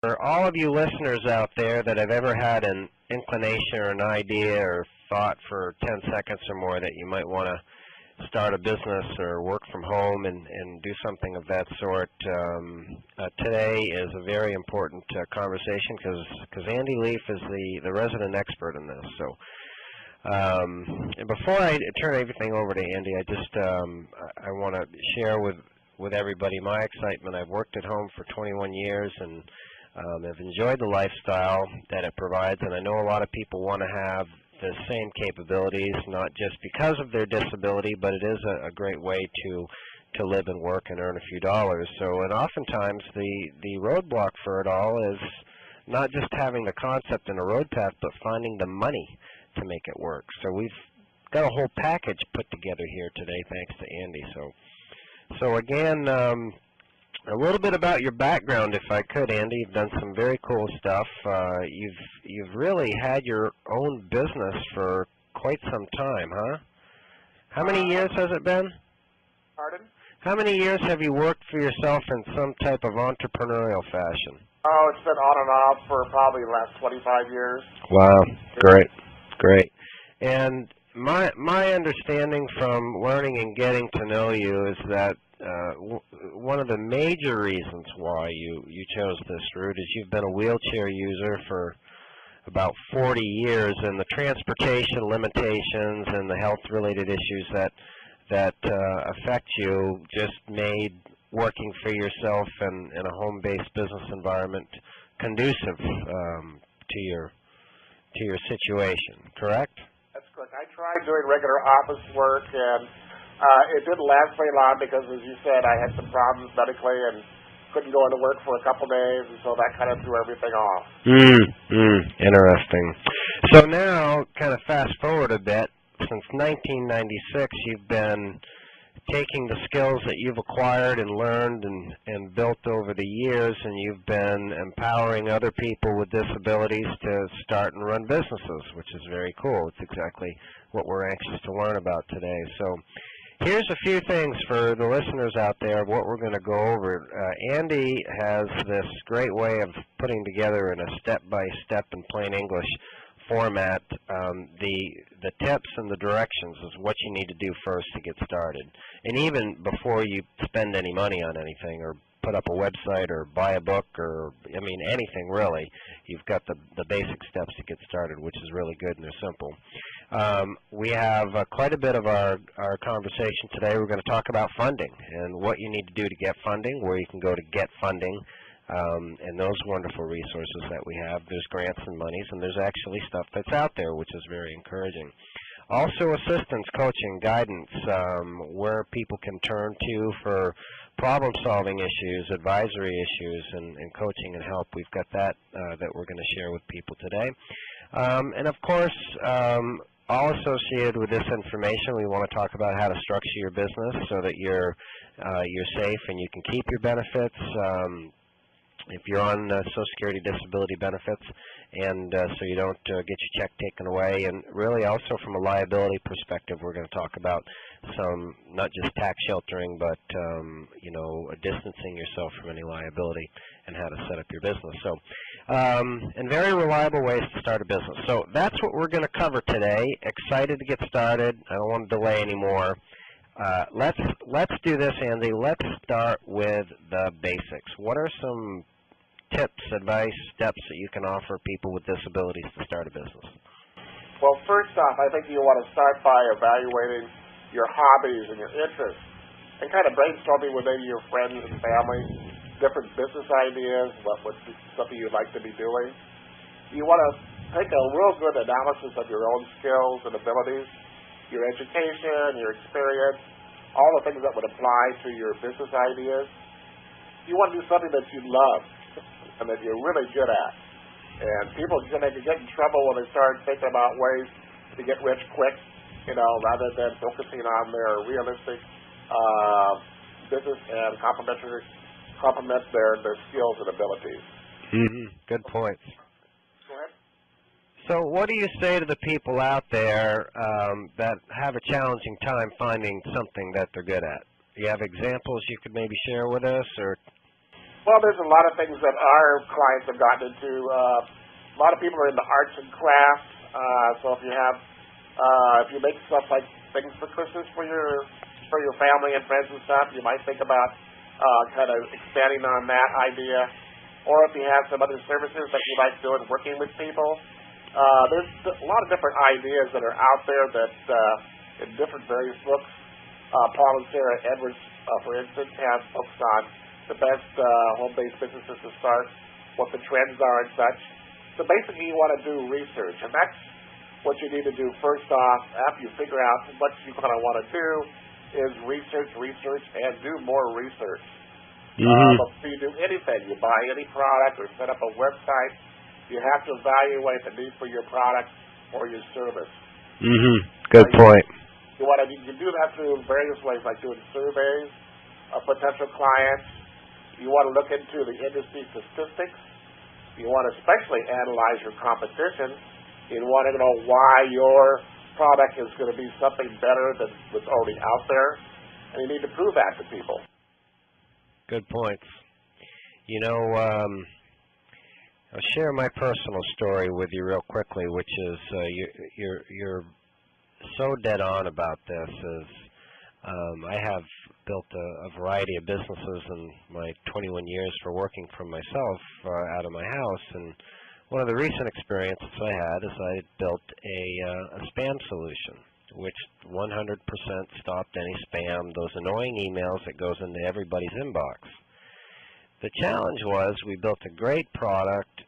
For all of you listeners out there that have ever had an inclination or an idea or thought for 10 seconds or more that you might want to start a business or work from home and do something of that sort, today is a very important conversation because Andy Leaf is the resident expert in this. So and before I turn everything over to Andy, I want to share with everybody my excitement. I've worked at home for 21 years and I've enjoyed the lifestyle that it provides, and I know a lot of people want to have the same capabilities, not just because of their disability, but it is a great way to live and work and earn a few dollars. So, and oftentimes the roadblock for it all is not just having the concept and a road path, but finding the money to make it work. So we've got a whole package put together here today, thanks to Andy. So again, a little bit about your background, if I could, Andy. You've done some very cool stuff. You've really had your own business for quite some time, huh? How many years has it been? Pardon? How many years have you worked for yourself in some type of entrepreneurial fashion? Oh, it's been on and off for probably the last 25 years. Wow, great. And my understanding from learning and getting to know you is that one of the major reasons why you chose this route is you've been a wheelchair user for about 40 years, and the transportation limitations and the health-related issues that affect you just made working for yourself in a home-based business environment conducive to your situation, correct? That's correct. I tried doing regular office work, and it didn't last very long because, as you said, I had some problems medically and couldn't go into work for a couple days, and so that kind of threw everything off. Interesting. So now, kind of fast forward a bit, since 1996, you've been taking the skills that you've acquired and learned and built over the years, and you've been empowering other people with disabilities to start and run businesses, which is very cool. It's exactly what we're anxious to learn about today. So here's a few things for the listeners out there of what we're going to go over. Andy has this great way of putting together in a step-by-step in plain English format the tips and the directions is what you need to do first to get started. And even before you spend any money on anything or put up a website or buy a book or, I mean, anything really, you've got the basic steps to get started, which is really good and they're simple. We have quite a bit of our conversation today. We're going to talk about funding and what you need to do to get funding, where you can go to get funding, and those wonderful resources that we have. There's grants and monies, and there's actually stuff that's out there, which is very encouraging. Also assistance, coaching, guidance, where people can turn to for problem-solving issues, advisory issues, and coaching and help. We've got that that we're going to share with people today. And of course, all associated with this information, we want to talk about how to structure your business so that you're safe and you can keep your benefits. If you're on Social Security disability benefits, and so you don't get your check taken away. And really also from a liability perspective, we're going to talk about some, not just tax sheltering, but you know, distancing yourself from any liability and how to set up your business. So, and very reliable ways to start a business. So that's what we're going to cover today. Excited to get started. I don't want to delay anymore. Let's do this, Andy. Let's start with the basics. What are some tips, advice, steps that you can offer people with disabilities to start a business? Well, first off, I think you want to start by evaluating your hobbies and your interests and kind of brainstorming with maybe your friends and family, different business ideas, what would be something you'd like to be doing. You want to take a real good analysis of your own skills and abilities, your education, your experience, all the things that would apply to your business ideas. You want to do something that you love and that you're really good at. And people can get in trouble when they start thinking about ways to get rich quick, you know, rather than focusing on their realistic business and complement their skills and abilities. Good point. Go ahead. So what do you say to the people out there that have a challenging time finding something that they're good at? Do you have examples you could maybe share with us? Or Well, there's a lot of things that our clients have gotten into. A lot of people are into arts and crafts. So if you make stuff like things for Christmas for your family and friends and stuff, you might think about kind of expanding on that idea. Or if you have some other services that you like doing, working with people. There's a lot of different ideas that are out there that in different various books. Paul and Sarah Edwards, for instance, have books on the best home-based businesses to start, what the trends are and such. So basically you want to do research, and that's what you need to do first off. After you figure out what you kind of want to do is research, and do more research. Before you do anything, you buy any product or set up a website, you have to evaluate the need for your product or your service. Good point. You can do that through various ways, like doing surveys of potential clients. You want to look into the industry statistics. You want to especially analyze your competition. You want to know why your product is going to be something better than what's already out there, and you need to prove that to people. Good points. You know, I'll share my personal story with you real quickly, which is you're so dead on about this. I have built a variety of businesses in my 21 years for working for myself out of my house, and one of the recent experiences I had is I built a spam solution, which 100% stopped any spam, those annoying emails that goes into everybody's inbox. The challenge was we built a great product,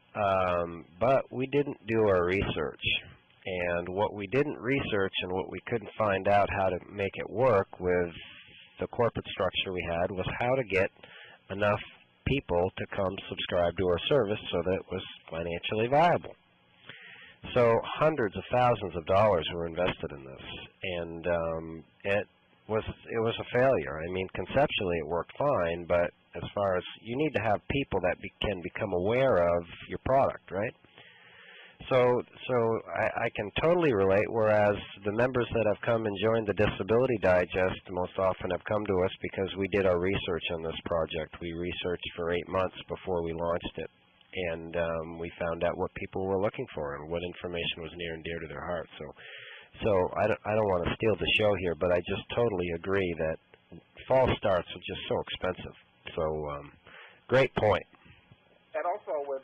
but we didn't do our research. And what we didn't research and what we couldn't find out how to make it work with the corporate structure we had was how to get enough people to come subscribe to our service so that it was financially viable. So hundreds of thousands of dollars were invested in this, and it was a failure. I mean, conceptually it worked fine, but as far as you need to have people that can become aware of your product, right? So I can totally relate, whereas the members that have come and joined the Disability Digest most often have come to us because we did our research on this project. We researched for 8 months before we launched it, and we found out what people were looking for and what information was near and dear to their heart. So I don't want to steal the show here, but I just totally agree that false starts are just so expensive. So great point. And also with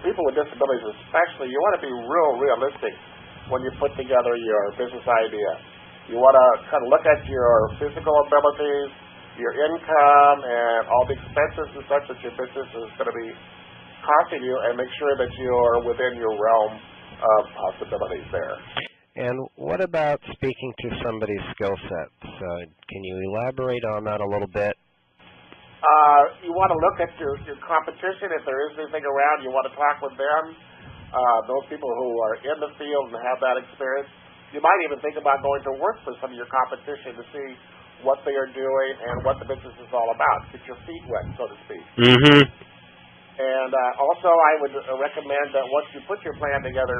people with disabilities especially, you want to be realistic when you put together your business idea. You want to kind of look at your physical abilities, your income, and all the expenses and such that your business is going to be costing you, and make sure that you're within your realm of possibilities there. And what about speaking to somebody's skill sets? Can you elaborate on that a little bit? You want to look at your competition. If there is anything around, you want to talk with them. Those people who are in the field and have that experience. You might even think about going to work for some of your competition to see what they are doing and what the business is all about. Get your feet wet, so to speak. And also, I would recommend that once you put your plan together,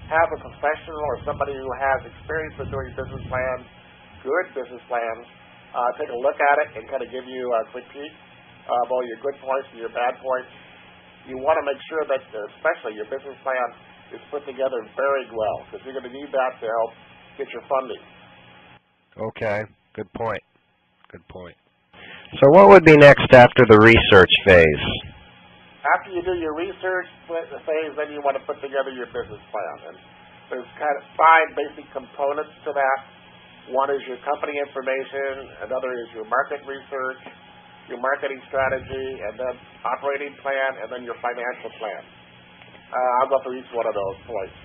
have a professional or somebody who has experience with doing business plans, good business plans, take a look at it and kind of give you a critique of all your good points and your bad points. You want to make sure that, especially your business plan, is put together very well, because you're going to need that to help get your funding. Okay, good point. Good point. So what would be next after the research phase? After you do your research phase, then you want to put together your business plan. And there's kind of 5 basic components to that. One is your company information, another is your market research, your marketing strategy, and then operating plan, and then your financial plan. I'll go through each one of those points.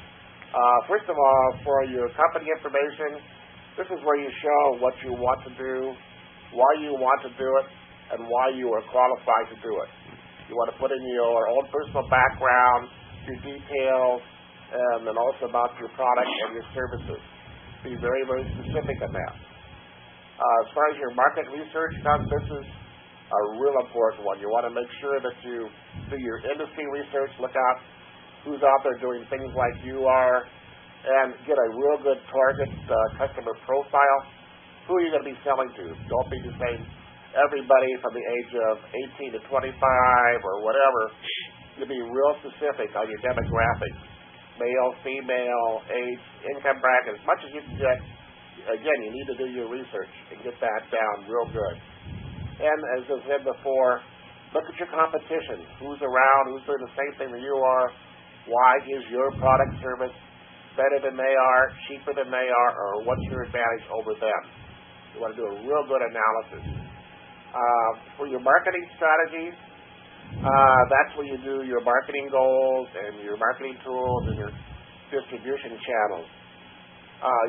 First of all, for your company information, this is where you show what you want to do, why you want to do it, and why you are qualified to do it. You want to put in your own personal background, your details, and then also about your product and your services. Be very, very specific on that. As far as your market research comes, this is a real important one. You want to make sure that you do your industry research, look out who's out there doing things like you are, and get a real good target customer profile. Who are you going to be selling to? Don't be the same everybody from the age of 18 to 25 or whatever, to be real specific on your demographics, male, female, age, income bracket, as much as you can get. Again, you need to do your research and get that down real good. And as I said before, look at your competition. Who's around? Who's doing the same thing that you are? Why is your product service better than they are, cheaper than they are, or what's your advantage over them? You want to do a real good analysis. For your marketing strategies, that's where you do your marketing goals and your marketing tools and your distribution channels.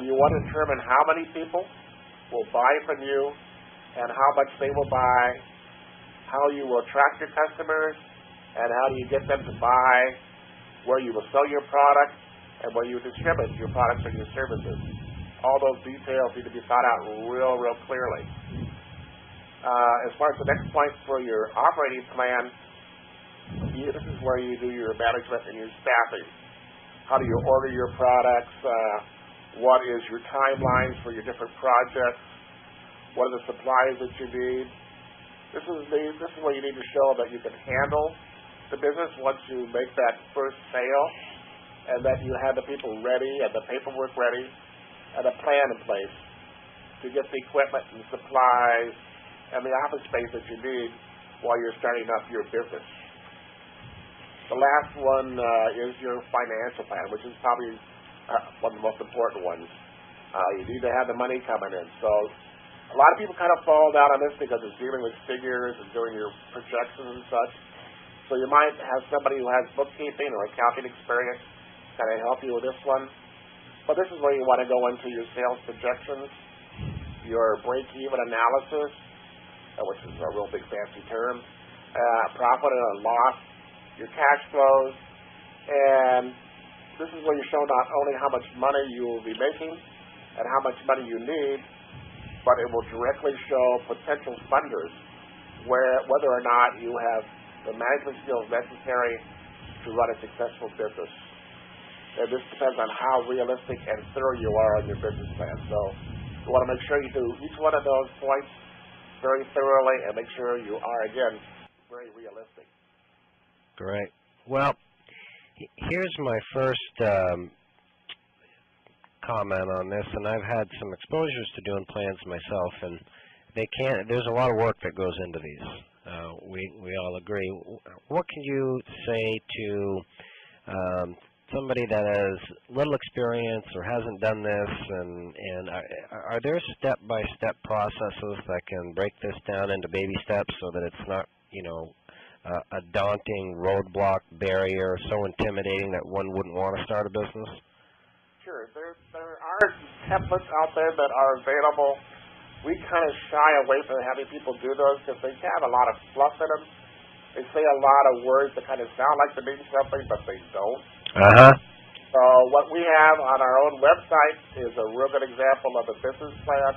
You want to determine how many people will buy from you and how much they will buy, how you will attract your customers, and how do you get them to buy, where you will sell your product, and where you distribute your products or your services. All those details need to be thought out real clearly. As far as the next point for your operating plan, this is where you do your management and your staffing. How do you order your products? What is your timelines for your different projects? What are the supplies that you need? This is where you need to show that you can handle the business once you make that first sale, and that you have the people ready and the paperwork ready and a plan in place to get the equipment and supplies and the office space that you need while you're starting up your business. The last one is your financial plan, which is probably one of the most important ones. You need to have the money coming in. So a lot of people kind of fall down on this because it's dealing with figures and doing your projections and such. So you might have somebody who has bookkeeping or accounting experience kind of help you with this one. But this is where you want to go into your sales projections, your break-even analysis, which is a real big fancy term, profit and loss, your cash flows, and this is where you show not only how much money you will be making and how much money you need, but it will directly show potential funders whether or not you have the management skills necessary to run a successful business. And this depends on how realistic and thorough you are on your business plan. So you want to make sure you do each one of those points very thoroughly and make sure you are, again, very realistic. Great. Well, here's my first comment on this, and I've had some exposures to doing plans myself, and there's a lot of work that goes into these. We all agree. What can you say to somebody that has little experience or hasn't done this, and are there step-by-step processes that can break this down into baby steps so that it's not, a daunting roadblock barrier so intimidating that one wouldn't want to start a business? Sure. There are templates out there that are available. We kind of shy away from having people do those because they have a lot of fluff in them. They say a lot of words that kind of sound like they mean something, but they don't. So what we have on our own website is a real good example of a business plan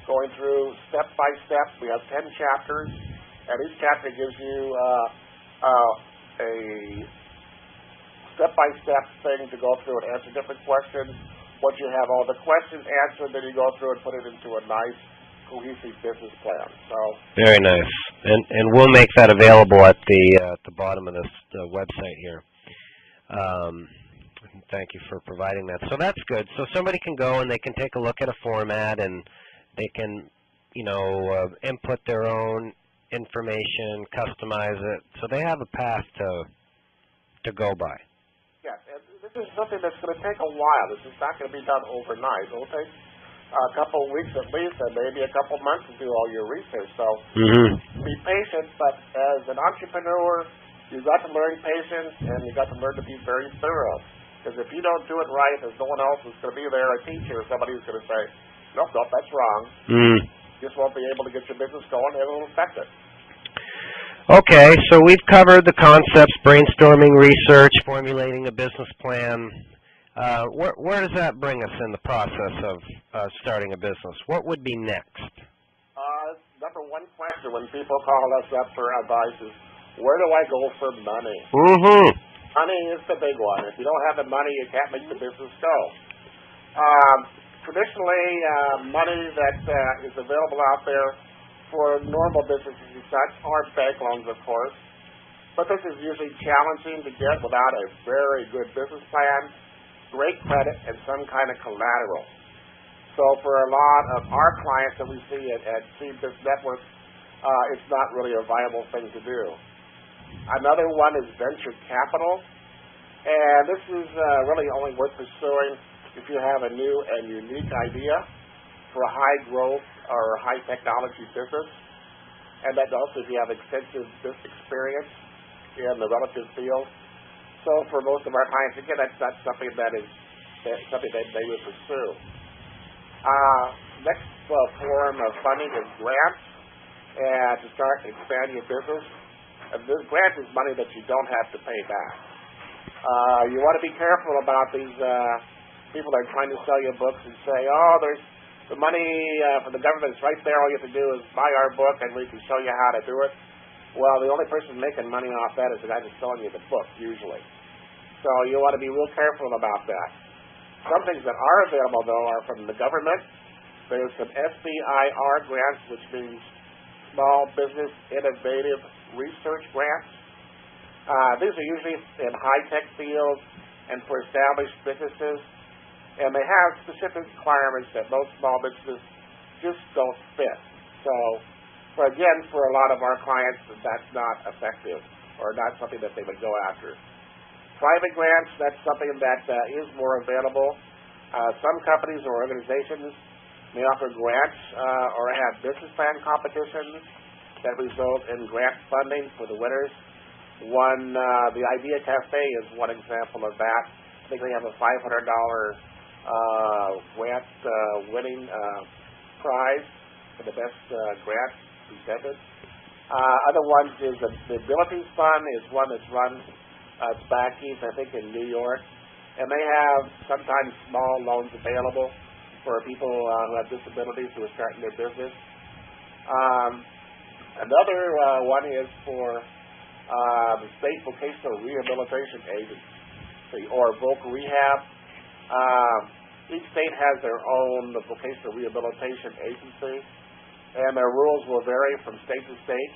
going through step by step. We have 10 chapters, and each chapter gives you a step-by-step thing to go through and answer different questions. Once you have all the questions answered, then you go through and put it into a nice, cohesive business plan. So very nice, and we'll make that available at the bottom of this website here. Thank you for providing that. So that's good. So somebody can go and they can take a look at a format and they can, input their own information, customize it. So they have a path to go by. Yes, and this is something that's going to take a while. This is not going to be done overnight. It will take a couple of weeks at least, and maybe a couple of months to do all your research. So be patient, but as an entrepreneur, you've got to learn patience, and you've got to learn to be very thorough. Because if you don't do it right, there's no one else who's going to be there, a teacher or somebody who's going to say, nope, that's wrong. You just won't be able to get your business going, and it will affect it. Okay, so we've covered the concepts, brainstorming, research, formulating a business plan. Where does that bring us in the process of starting a business? What would be next? Number one question when people call us up for advice is, where do I go for money? Money is the big one. If you don't have the money, you can't make the business go. Traditionally, money that is available out there for normal businesses and such, or bank loans, of course. But this is usually challenging to get without a very good business plan, great credit, and some kind of collateral. So for a lot of our clients that we see at CBIZ Network, it's not really a viable thing to do. Another one is venture capital, and this is really only worth pursuing if you have a new and unique idea for a high growth or high technology business, and that also if you have extensive business experience in the relative field. So for most of our clients, again, that's not something that they would pursue. Next form of funding is grants, and to start and expand your business. And this grant is money that you don't have to pay back. You want to be careful about these people that are trying to sell you books and say, oh, there's the money from the government is right there. All you have to do is buy our book, and we can show you how to do it. Well, the only person making money off that is the guy that's selling you the book, usually. So you want to be real careful about that. Some things that are available, though, are from the government. There's some SBIR grants, which means Small Business Innovative Research Grants. These are usually in high-tech fields and for established businesses, and they have specific requirements that most small businesses just don't fit. So, for a lot of our clients, that's not effective or not something that they would go after. Private grants, that's something that is more available. Some companies or organizations may offer grants or have business plan competitions that result in grant funding for the winners. The Idea Cafe is one example of that. I think they have a $500 grant winning prize for the best grant presented. Other ones is the Disabilities Fund is one that's run back east, I think, in New York, and they have sometimes small loans available for people who have disabilities who are starting their business. Another one is for the State Vocational Rehabilitation Agency, or Voc Rehab. Each state has their own vocational rehabilitation agency, and their rules will vary from state to state.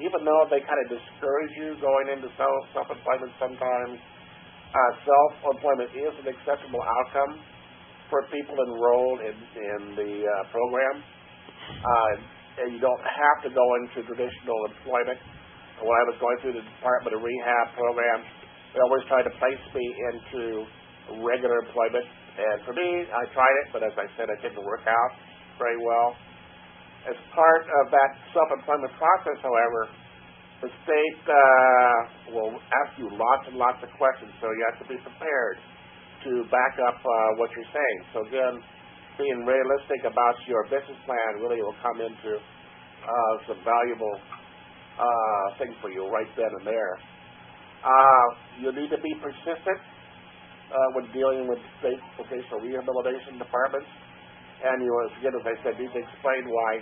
Even though they kind of discourage you going into self-employment sometimes, self-employment is an acceptable outcome for people enrolled in the program. And you don't have to go into traditional employment. When I was going through the Department of Rehab program, they always tried to place me into regular employment. And for me, I tried it, but as I said, it didn't work out very well. As part of that self-employment process, however, the state will ask you lots and lots of questions, so you have to be prepared to back up what you're saying. So again, being realistic about your business plan really will come into some valuable things for you right then and there. You need to be persistent when dealing with state vocational rehabilitation departments. And you, again, as I said, need to explain why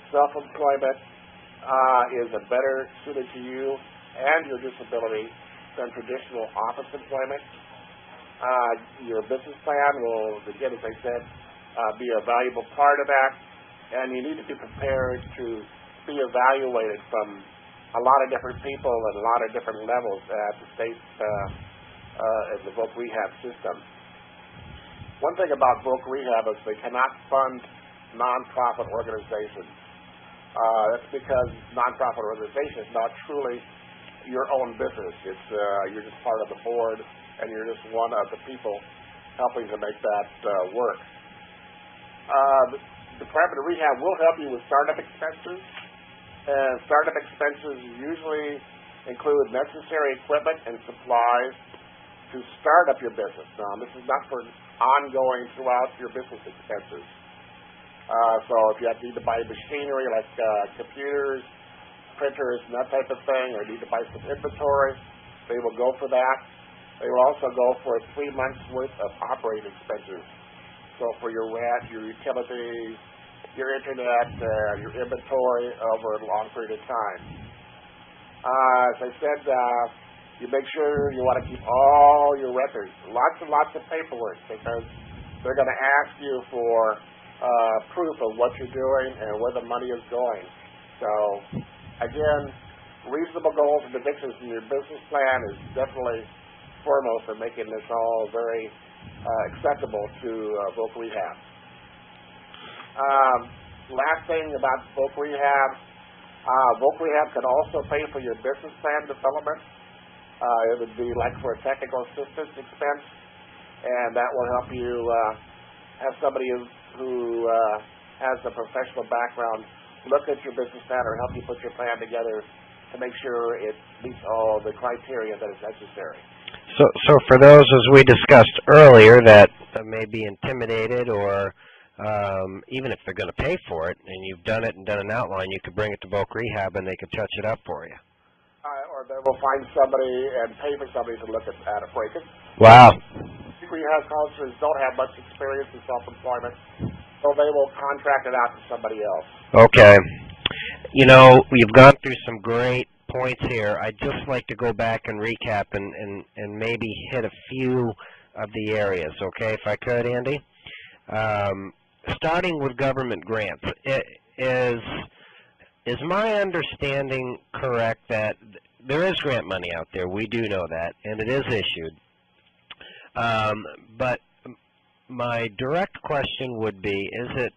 self-employment is a better suited to you and your disability than traditional office employment. Your business plan will, again, as I said, be a valuable part of that, and you need to be prepared to be evaluated from a lot of different people at a lot of different levels at the state and the Voc Rehab system. One thing about Voc Rehab is they cannot fund nonprofit organizations. That's because nonprofit organization is not truly your own business. It's you're just part of the board, and you're just one of the people helping to make that work. The Department of Rehab will help you with startup expenses, and startup expenses usually include necessary equipment and supplies to start up your business. Now, this is not for ongoing throughout your business expenses. So if you need to buy machinery like computers, printers, and that type of thing, or need to buy some inventory, they will go for that. They will also go for 3 months' worth of operating expenses. So for your rent, your utilities, your internet, your inventory over a long period of time. As I said, you make sure you want to keep all your records, lots and lots of paperwork, because they're going to ask you for proof of what you're doing and where the money is going. So, again, reasonable goals and predictions in your business plan is definitely foremost in making this all very acceptable to Voc Rehab. Last thing about Voc Rehab, Voc Rehab can also pay for your business plan development. It would be like for a technical assistance expense, and that will help you have somebody who has a professional background look at your business plan or help you put your plan together to make sure it meets all the criteria that is necessary. So for those, as we discussed earlier, that may be intimidated or even if they're going to pay for it and you've done it and done an outline, you could bring it to Voc Rehab and they could touch it up for you. Or they will find somebody and pay for somebody to look at it for you. Wow. Rehab counselors don't have much experience in self-employment, so they will contract it out to somebody else. Okay. You know, we've gone through some great points here. I'd just like to go back and recap and maybe hit a few of the areas, okay, if I could, Andy? Starting with government grants, is my understanding correct that there is grant money out there? We do know that, and it is issued. But my direct question would be, is it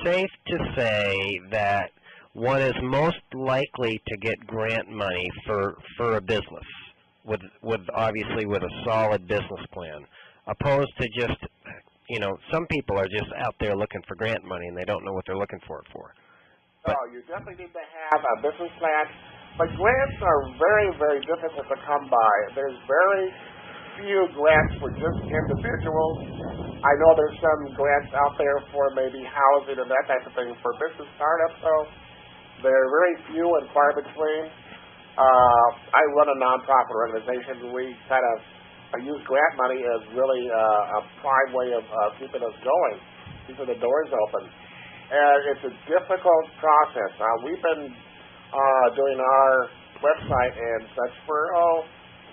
safe to say that one is most likely to get grant money for a business, with obviously with a solid business plan, opposed to just, you know, some people are just out there looking for grant money and they don't know what they're looking for it for. No, you definitely need to have a business plan, but grants are very, very difficult to come by. There's very few grants for just individuals. I know there's some grants out there for maybe housing and that type of thing for business startups, though. They're very few and far between. I run a nonprofit organization. We kind of use grant money as really a prime way of keeping us going, keeping the doors open. And it's a difficult process. We've been doing our website and such for,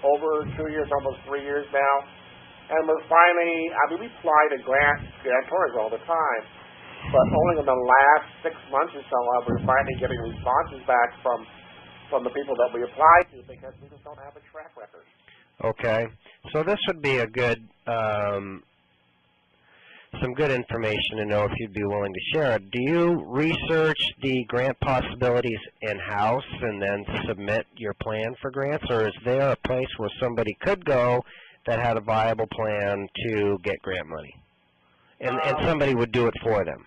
over 2 years, almost 3 years now. And we're finally, we apply to grantors all the time. But only in the last 6 months or so, we're finally getting responses back from the people that we apply to because we just don't have a track record. Okay. So this would be a good, some good information to know if you'd be willing to share it. Do you research the grant possibilities in-house and then submit your plan for grants, or is there a place where somebody could go that had a viable plan to get grant money, and somebody would do it for them?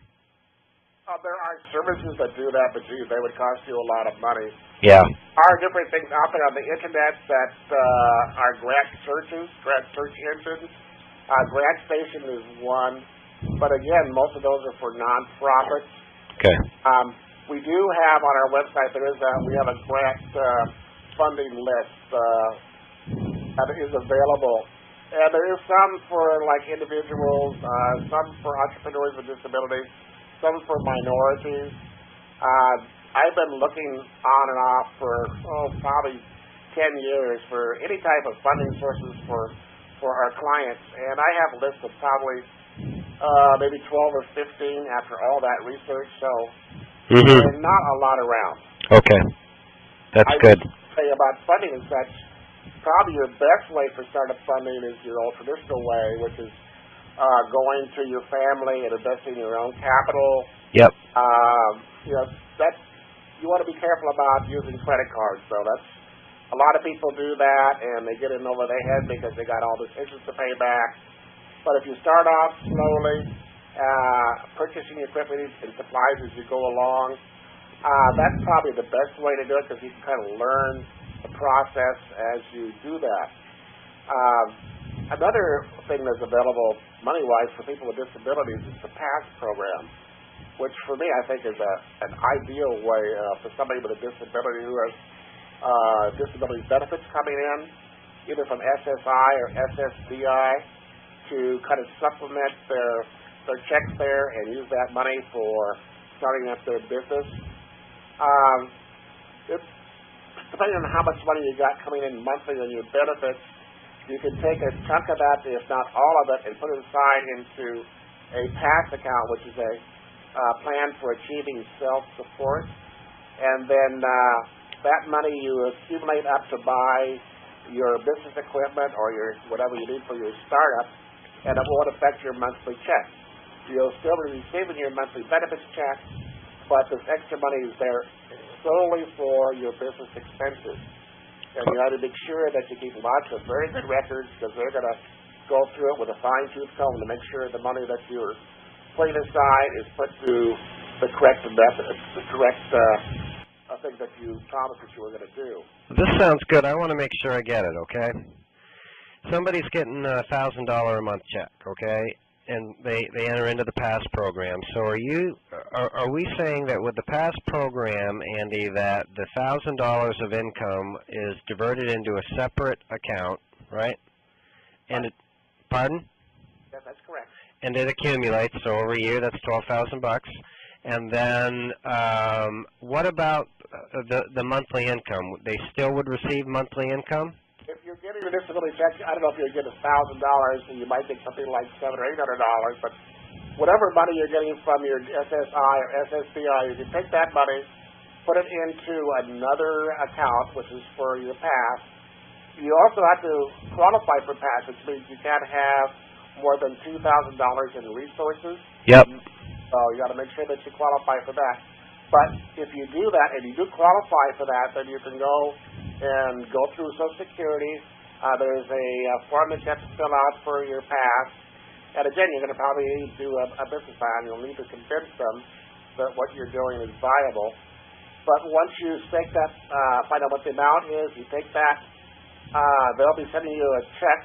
There are services that do that, but geez, they would cost you a lot of money. Yeah. There are different things out there on the internet that are grant search engines. Grant Station is one, but again, most of those are for nonprofits. Okay. We do have on our website, we have a grant funding list that is available. And there is some for like individuals, some for entrepreneurs with disabilities, some for minorities. I've been looking on and off for probably 10 years for any type of funding sources for our clients, and I have a list of probably maybe 12 or 15 after all that research, so there's not a lot around. Okay. That's good. I would say about funding and such, probably your best way for startup funding is your old traditional way, which is going to your family and investing in your own capital. Yep. You want to be careful about using credit cards, so that's a lot of people do that, and they get in over their head because they got all this interest to pay back. But if you start off slowly, purchasing equipment and supplies as you go along, that's probably the best way to do it because you can kind of learn the process as you do that. Another thing that's available money-wise for people with disabilities is the PASS program, which for me I think is an ideal way for somebody with a disability who has disability benefits coming in, either from SSI or SSDI, to kind of supplement their checks there and use that money for starting up their business. Depending on how much money you got coming in monthly on your benefits, you can take a chunk of that, if not all of it, and put it aside into a PASS account, which is a plan for achieving self-support, and then that money you accumulate up to buy your business equipment or your whatever you need for your startup, and it won't affect your monthly check. You'll still be receiving your monthly benefits check, but this extra money is there solely for your business expenses. And you have to make sure that you keep lots of very good records, because they're going to go through it with a fine-tooth comb to make sure the money that you're putting aside is put to the correct method, the correct thing that you promised that you were going to do. This sounds good. I want to make sure I get it, okay? Somebody's getting a $1,000 a month check, okay? And they enter into the PASS program. So are we saying that with the PASS program, Andy, that the $1,000 of income is diverted into a separate account, right? And it, pardon? Yes, that's correct. And it accumulates, so over a year that's $12,000. And then what about the monthly income? They still would receive monthly income? If you're getting a disability check, I don't know if you're getting $1,000, so you might get something like $700 or $800, but whatever money you're getting from your SSI or SSBI, if you take that money, put it into another account, which is for your PASS. You also have to qualify for PASS, which means you can't have more than $2,000 in resources. Yep. So you got to make sure that you qualify for that. But if you do that and you do qualify for that, then you can go and go through Social Security. There's a form that you have to fill out for your PASS. And again, you're going to probably need to do a business plan. You'll need to convince them that what you're doing is viable. But once you take that, find out what the amount is, you take that, they'll be sending you a check,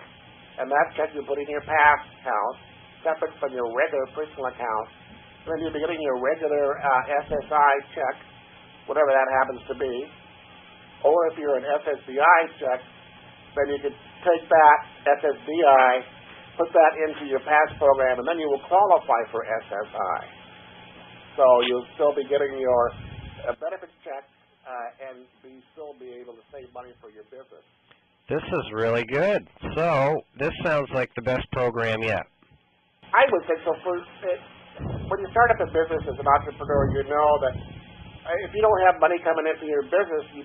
and that check you put in your PASS account, separate from your regular personal account. Then you'll be getting your regular SSI check, whatever that happens to be. Or if you're an SSBI check, then you could take that SSBI, put that into your PASS program, and then you will qualify for SSI. So you'll still be getting your benefits check and still be able to save money for your business. This is really good. So this sounds like the best program yet. I would think so. When you start up a business as an entrepreneur, you know that if you don't have money coming into your business, you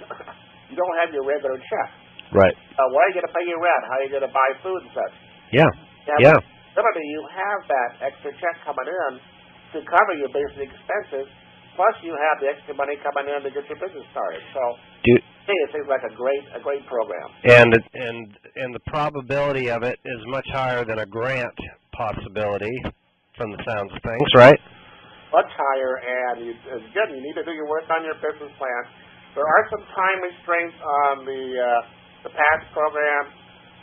don't have your regular check. Right. Where are you going to pay your rent? How are you going to buy food and such? Yeah. Yeah. You have that extra check coming in to cover your basic expenses, plus you have the extra money coming in to get your business started. So it seems like a great program. And the probability of it is much higher than a grant possibility, from the sounds of things, right? Much higher, and again, you need to do your work on your business plan. There are some time restraints on the PASS program.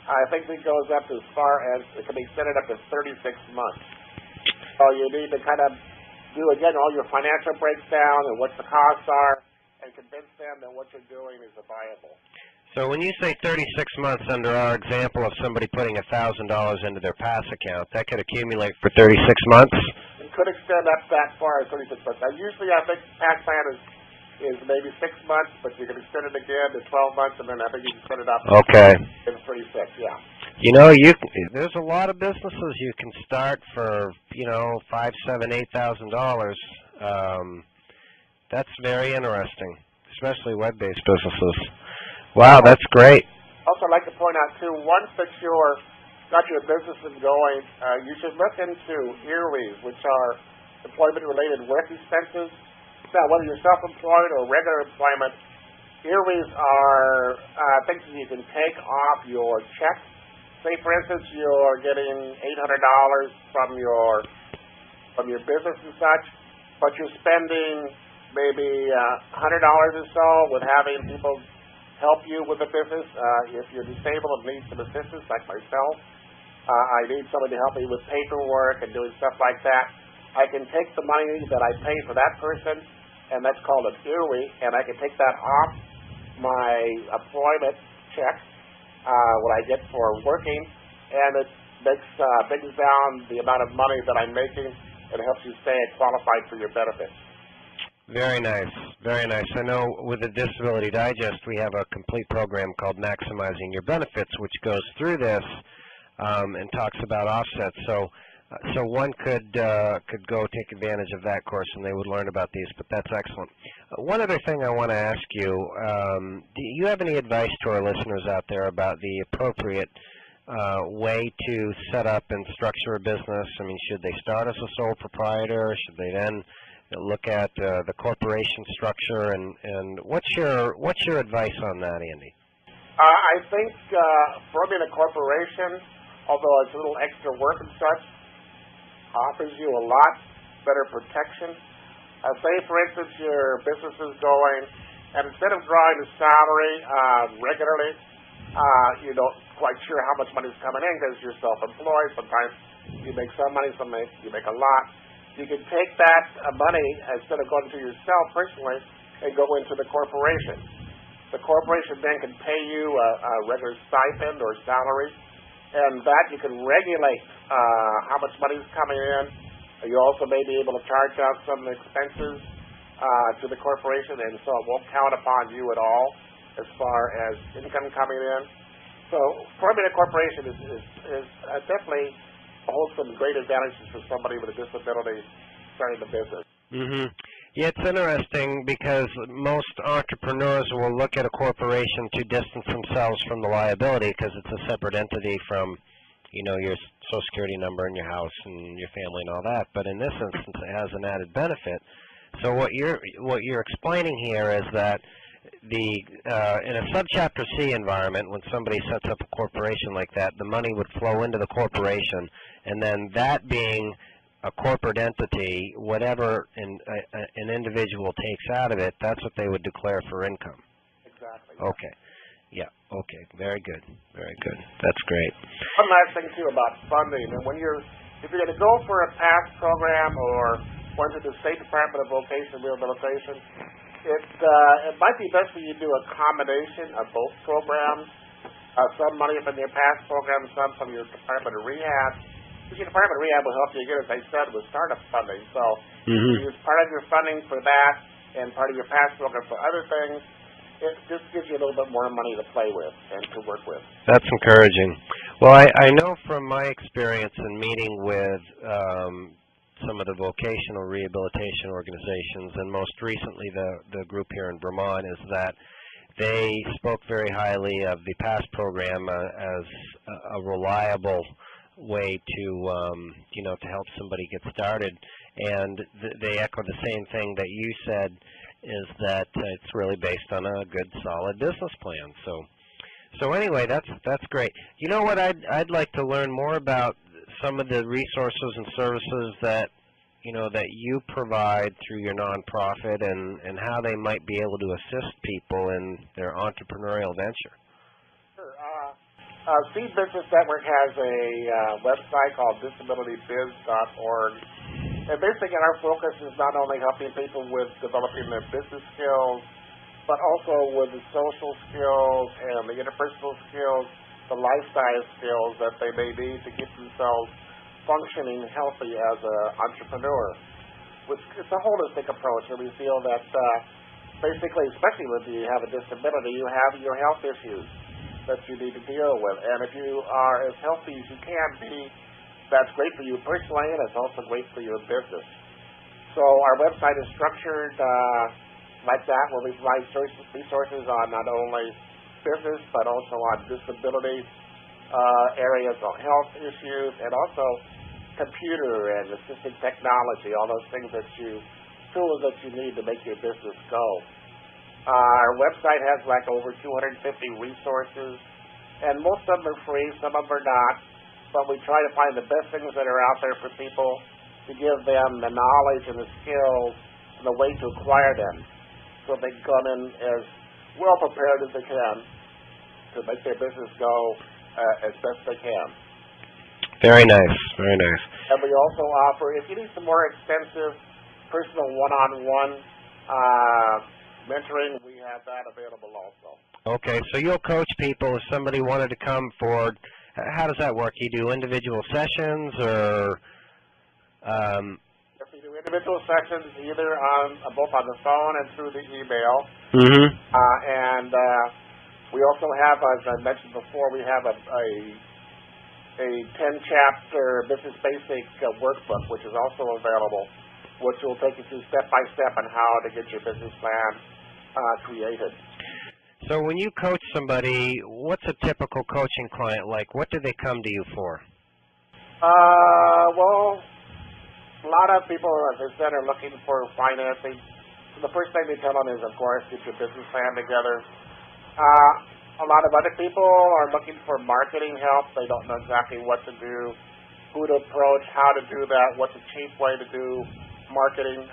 I think it goes up as far as it can be extended up to 36 months. So you need to kind of do, again, all your financial breakdown and what the costs are, and convince them that what you're doing is viable. So when you say 36 months, under our example of somebody putting $1,000 into their PASS account, that could accumulate for 36 months? It could extend up that far as 36 months. Now, usually I think PASS plan is maybe 6 months, but you can extend it again to 12 months, and then I think you can set it up in 36, yeah. You know, there's a lot of businesses you can start for, $5,000, $7,000, $8,000. That's very interesting, especially web-based businesses. Wow, that's great. Also, I'd like to point out, too, once that you're got your businesses going, you should look into ERWEs, which are employment-related work expenses. Now, whether you're self-employed or regular employment, ERWEs are things that you can take off your check. Say, for instance, you're getting $800 from your business and such, but you're spending maybe $100 or so with having people help you with the business. If you're disabled and need some assistance, like myself, I need somebody to help me with paperwork and doing stuff like that. I can take the money that I pay for that person, and that's called an ERWE, and I can take that off my employment check, what I get for working, and it brings down the amount of money that I'm making, and it helps you stay qualified for your benefits. Very nice, very nice. I know with the Disability Digest, we have a complete program called Maximizing Your Benefits, which goes through this and talks about offsets. So So one could go take advantage of that course, and they would learn about these. But that's excellent. One other thing I want to ask you: do you have any advice to our listeners out there about the appropriate way to set up and structure a business? I mean, should they start as a sole proprietor? Should they then look at the corporation structure? And what's your advice on that, Andy? I think forming a corporation, although it's a little extra work and such, offers you a lot better protection. Say, for instance, your business is going, and instead of drawing a salary regularly, you're not quite sure how much money is coming in because you're self-employed. Sometimes you make some money, sometimes you make a lot. You can take that money, instead of going to yourself personally, and go into the corporation. The corporation then can pay you a regular stipend or salary, and that you can regulate how much money is coming in. You also may be able to charge out some expenses to the corporation, and so it won't count upon you at all as far as income coming in. So forming a corporation is definitely holds some great advantages for somebody with a disability starting a business. Mm-hmm. Yeah, it's interesting because most entrepreneurs will look at a corporation to distance themselves from the liability because it's a separate entity from, your Social Security number and your house and your family and all that. But in this instance, it has an added benefit. So what you're explaining here is that in a subchapter C environment, when somebody sets up a corporation like that, the money would flow into the corporation, and then that being a corporate entity, whatever an individual takes out of it, that's what they would declare for income. Exactly. Okay. Yeah. Okay. Very good. Very good. That's great. One last thing too about funding, and if you're going to go for a PASS program or went to the State Department of Vocational Rehabilitation, it might be best for you to do a combination of both programs. Some money from your PASS program, some from your Department of Rehab. Your Department of Rehab will help you get, as I said, with startup funding. So you use part of your funding for that and part of your PASS program for other things. It just gives you a little bit more money to play with and to work with. That's encouraging. Well, I know from my experience in meeting with some of the vocational rehabilitation organizations, and most recently the group here in Vermont, is that they spoke very highly of the PASS program as a reliable way to to help somebody get started, and they echo the same thing that you said, is that it's really based on a good solid business plan. So anyway, that's great. You know what, I'd like to learn more about some of the resources and services that you provide through your nonprofit, and how they might be able to assist people in their entrepreneurial venture. Sure. Seed Business Network has a website called disabilitybiz.org. And basically our focus is not only helping people with developing their business skills, but also with the social skills and the interpersonal skills, the lifestyle skills that they may need to keep themselves functioning healthy as an entrepreneur. It's a holistic approach, and we feel that basically, especially when you have a disability, you have your health issues that you need to deal with. And if you are as healthy as you can be, that's great for you personally, and it's also great for your business. So our website is structured like that, where we provide resources on not only business, but also on disability areas of health issues, and also computer and assistive technology, all those things tools that you need to make your business go. Our website has like over 250 resources, and most of them are free, some of them are not, but we try to find the best things that are out there for people to give them the knowledge and the skills and the way to acquire them, so they can come in as well prepared as they can to make their business go as best they can. Very nice, very nice. And we also offer, if you need some more extensive personal one-on-one mentoring, we have that available also. Okay, so you'll coach people if somebody wanted to come forward. How does that work? You do individual sessions, or? If we do individual sessions, either both on the phone and through the email. And we also have, as I mentioned before, we have a a 10-chapter business basic workbook, which is also available, which will take you through step by step on how to get your business plan created. So when you coach somebody, what's a typical coaching client like? What do they come to you for? Well, a lot of people, as I said, are looking for financing. So the first thing they tell them is, of course, get your business plan together. A lot of other people are looking for marketing help. They don't know exactly what to do, who to approach, how to do that, what's a cheap way to do marketing.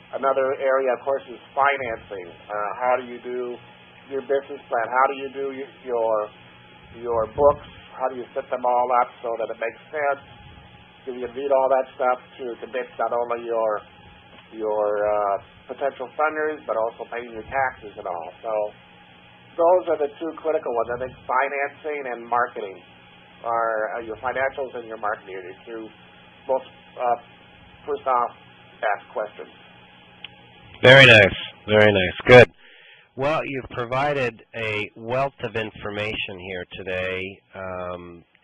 Another area, of course, is financing. How do you do your business plan? How do you do your books? How do you set them all up so that it makes sense? Do you read all that stuff to convince not only your potential funders, but also paying your taxes and all? So those are the two critical ones. I think financing and marketing are your financials and your marketing are your two most first off asked questions. Very nice. Very nice. Good. Well, you've provided a wealth of information here today.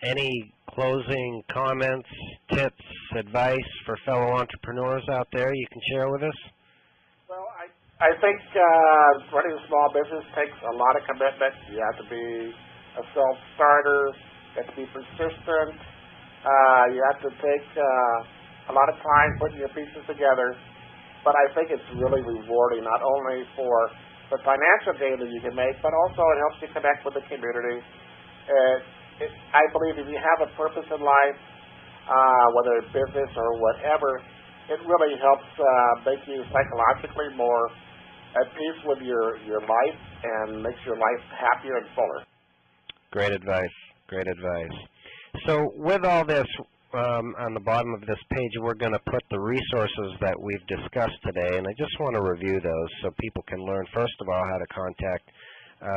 Any closing comments, tips, advice for fellow entrepreneurs out there you can share with us? Well, I think running a small business takes a lot of commitment. You have to be a self-starter. You have to be persistent. You have to take a lot of time putting your pieces together. But I think it's really rewarding, not only for the financial gain that you can make, but also it helps you connect with the community. I believe if you have a purpose in life, whether it's business or whatever, it really helps make you psychologically more at peace with your life and makes your life happier and fuller. Great advice. Great advice. So with all this, on the bottom of this page, we're going to put the resources that we've discussed today, and I just want to review those so people can learn, first of all, how to contact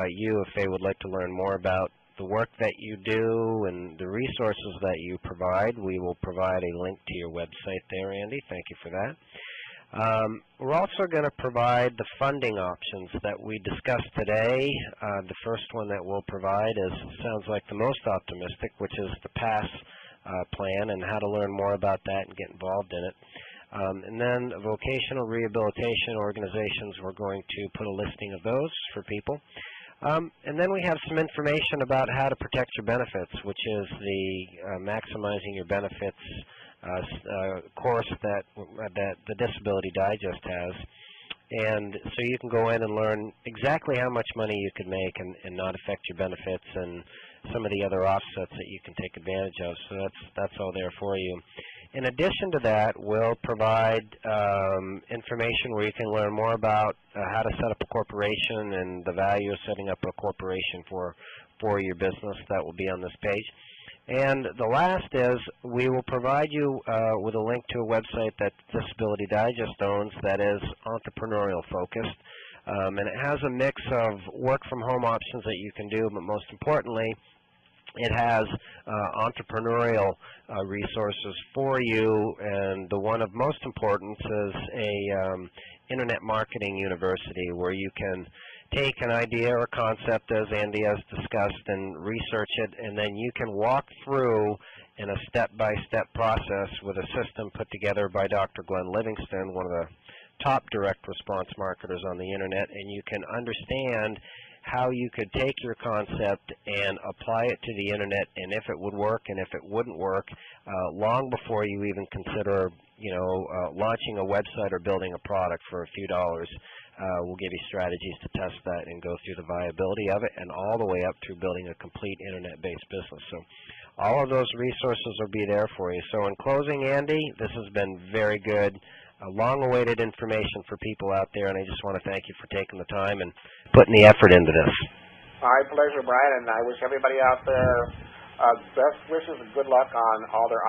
you if they would like to learn more about the work that you do and the resources that you provide. We will provide a link to your website there, Andy. Thank you for that. We're also going to provide the funding options that we discussed today. The first one that we'll provide sounds like the most optimistic, which is the PASS plan and how to learn more about that and get involved in it. And then vocational rehabilitation organizations, we're going to put a listing of those for people. And then we have some information about how to protect your benefits, which is the Maximizing Your Benefits course that the Disability Digest has. And so you can go in and learn exactly how much money you could make and not affect your benefits and some of the other offsets that you can take advantage of. So that's all there for you. In addition to that, we'll provide information where you can learn more about how to set up a corporation and the value of setting up a corporation for your business. That will be on this page. And the last is we will provide you with a link to a website that Disability Digest owns that is entrepreneurial focused. And it has a mix of work-from-home options that you can do, but most importantly, it has entrepreneurial resources for you, and the one of most importance is a internet marketing university where you can take an idea or concept, as Andy has discussed, and research it, and then you can walk through in a step-by-step process with a system put together by Dr. Glenn Livingston, one of the top direct response marketers on the internet, and you can understand how you could take your concept and apply it to the internet, and if it would work and if it wouldn't work, long before you even consider, launching a website or building a product for a few dollars. We'll give you strategies to test that and go through the viability of it, and all the way up to building a complete internet-based business. So all of those resources will be there for you. So in closing, Andy, this has been very good. Long-awaited information for people out there, and I just want to thank you for taking the time and putting the effort into this. My pleasure, Brian, and I wish everybody out there best wishes and good luck on all their